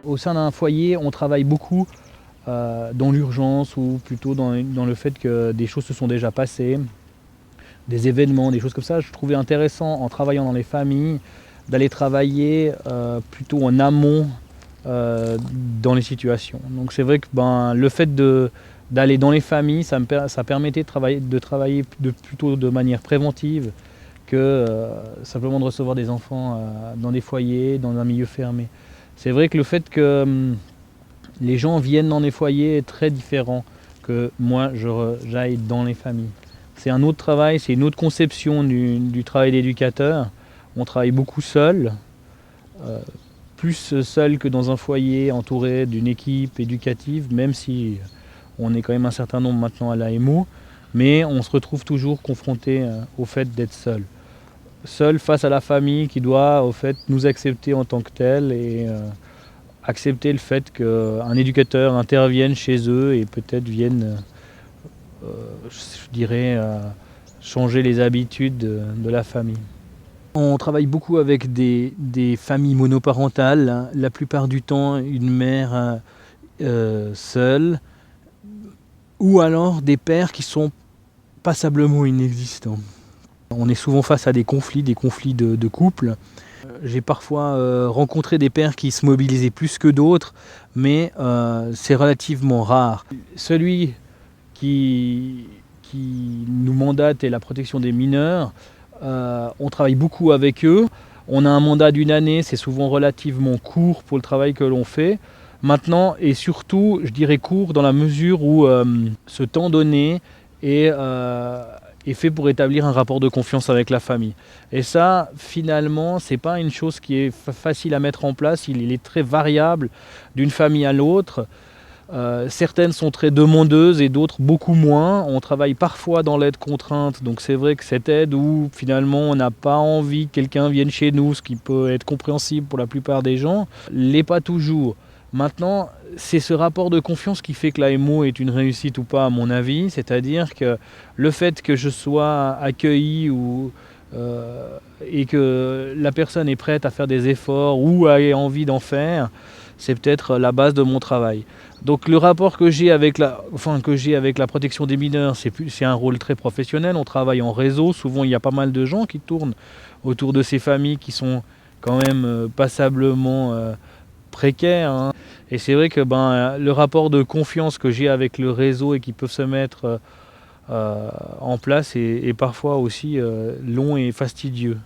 Au sein d'un foyer, on travaille beaucoup dans l'urgence ou plutôt dans le fait que des choses se sont déjà passées, des événements, des choses comme ça. Je trouvais intéressant en travaillant dans les familles d'aller travailler plutôt en amont dans les situations. Donc c'est vrai que le fait d'aller dans les familles, ça permettait de travailler plutôt de manière préventive que simplement de recevoir des enfants dans des foyers, dans un milieu fermé. C'est vrai que le fait que les gens viennent dans des foyers est très différent que moi j'aille dans les familles. C'est un autre travail, c'est une autre conception du travail d'éducateur. On travaille beaucoup seul, plus seul que dans un foyer entouré d'une équipe éducative, même si on est quand même un certain nombre maintenant à l'AMO, mais on se retrouve toujours confronté au fait d'être seul. Seul face à la famille qui doit au fait nous accepter en tant que tel et accepter le fait qu'un éducateur intervienne chez eux et peut-être vienne, je dirais, changer les habitudes de la famille. On travaille beaucoup avec des familles monoparentales, la plupart du temps une mère seule, ou alors des pères qui sont passablement inexistants. On est souvent face à des conflits de couple. J'ai parfois rencontré des pères qui se mobilisaient plus que d'autres, mais c'est relativement rare. Celui qui nous mandate est la protection des mineurs. On travaille beaucoup avec eux. On a un mandat d'1 année, c'est souvent relativement court pour le travail que l'on fait. Maintenant, et surtout, je dirais court dans la mesure où ce temps donné est fait pour établir un rapport de confiance avec la famille. Et ça, finalement, c'est pas une chose qui est facile à mettre en place. Il est très variable d'une famille à l'autre. Certaines sont très demandeuses et d'autres beaucoup moins. On travaille parfois dans l'aide contrainte, donc c'est vrai que cette aide où finalement on n'a pas envie que quelqu'un vienne chez nous, ce qui peut être compréhensible pour la plupart des gens, l'est pas toujours. Maintenant, c'est ce rapport de confiance qui fait que l'AMO est une réussite ou pas à mon avis, c'est-à-dire que le fait que je sois accueilli et que la personne est prête à faire des efforts ou a envie d'en faire, c'est peut-être la base de mon travail. Donc le rapport que j'ai avec la protection des mineurs, c'est un rôle très professionnel. On travaille en réseau. Souvent, il y a pas mal de gens qui tournent autour de ces familles qui sont quand même passablement précaires, hein. Et c'est vrai que le rapport de confiance que j'ai avec le réseau et qui peut se mettre en place est parfois aussi long et fastidieux.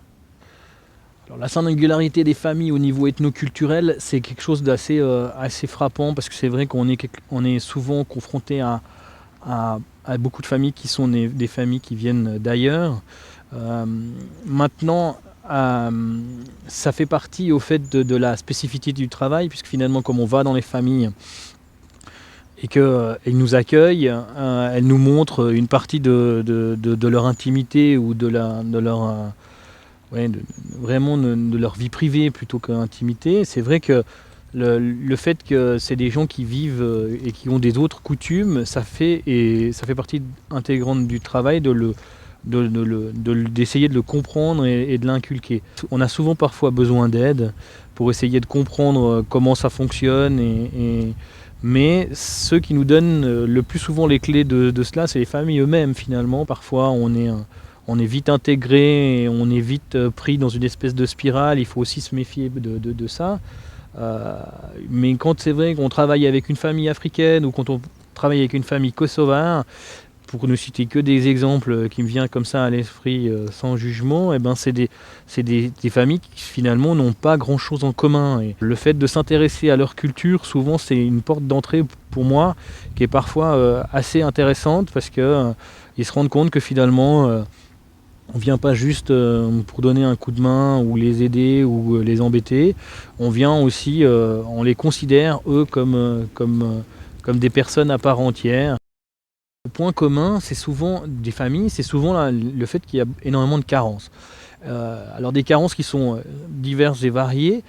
Alors, la singularité des familles au niveau ethnoculturel, c'est quelque chose d'assez assez frappant parce que c'est vrai qu'on est souvent confronté à beaucoup de familles qui sont des familles qui viennent d'ailleurs. Maintenant, ça fait partie au fait de la spécificité du travail, puisque finalement, comme on va dans les familles et qu'elles nous accueillent, elles nous montrent une partie de leur intimité ou de leur vraiment de leur vie privée plutôt qu'intimité. C'est vrai que le fait que c'est des gens qui vivent et qui ont des autres coutumes, ça fait partie intégrante du travail d'essayer de le comprendre et de l'inculquer. On a souvent parfois besoin d'aide pour essayer de comprendre comment ça fonctionne, mais ceux qui nous donnent le plus souvent les clés de cela, c'est les familles eux-mêmes finalement. Parfois on est vite intégré et on est vite pris dans une espèce de spirale. Il faut aussi se méfier de ça. Mais quand c'est vrai qu'on travaille avec une famille africaine ou quand on travaille avec une famille kosovare, pour ne citer que des exemples qui me viennent comme ça à l'esprit sans jugement, c'est des familles qui finalement n'ont pas grand chose en commun. Et le fait de s'intéresser à leur culture, souvent c'est une porte d'entrée pour moi qui est parfois assez intéressante parce qu'ils se rendent compte que finalement on vient pas juste pour donner un coup de main ou les aider ou les embêter, on vient aussi, on les considère eux comme des personnes à part entière. Le point commun, c'est souvent des familles, c'est souvent le fait qu'il y a énormément de carences. Alors des carences qui sont diverses et variées,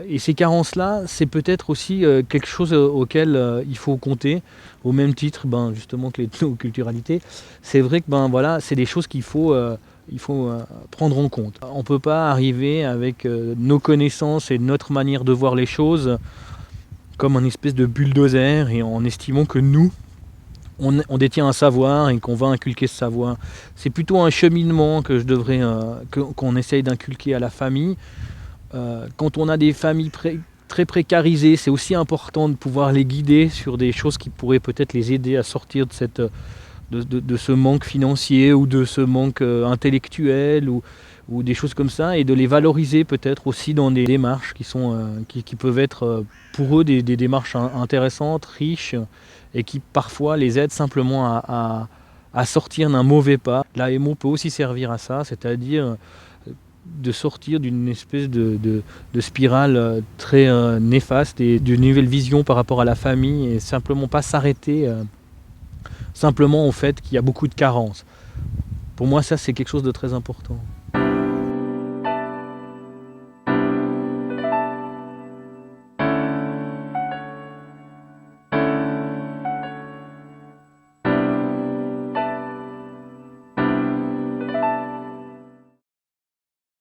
et ces carences-là, c'est peut-être aussi quelque chose auquel il faut compter, au même titre justement que l'ethnoculturalité. C'est vrai que c'est des choses qu'il faut il faut prendre en compte. On ne peut pas arriver avec nos connaissances et notre manière de voir les choses comme un espèce de bulldozer et en estimant que nous, on détient un savoir et qu'on va inculquer ce savoir. C'est plutôt un cheminement que qu'on essaye d'inculquer à la famille. Quand on a des familles très précarisées, c'est aussi important de pouvoir les guider sur des choses qui pourraient peut-être les aider à sortir de ce manque financier ou de ce manque intellectuel ou des choses comme ça, et de les valoriser peut-être aussi dans des démarches qui peuvent être pour eux des démarches intéressantes, riches, et qui parfois les aident simplement à sortir d'un mauvais pas. L'AMO peut aussi servir à ça, c'est-à-dire de sortir d'une espèce de spirale très néfaste et d'une nouvelle vision par rapport à la famille, et simplement pas s'arrêter simplement au fait qu'il y a beaucoup de carences. Pour moi, ça, c'est quelque chose de très important.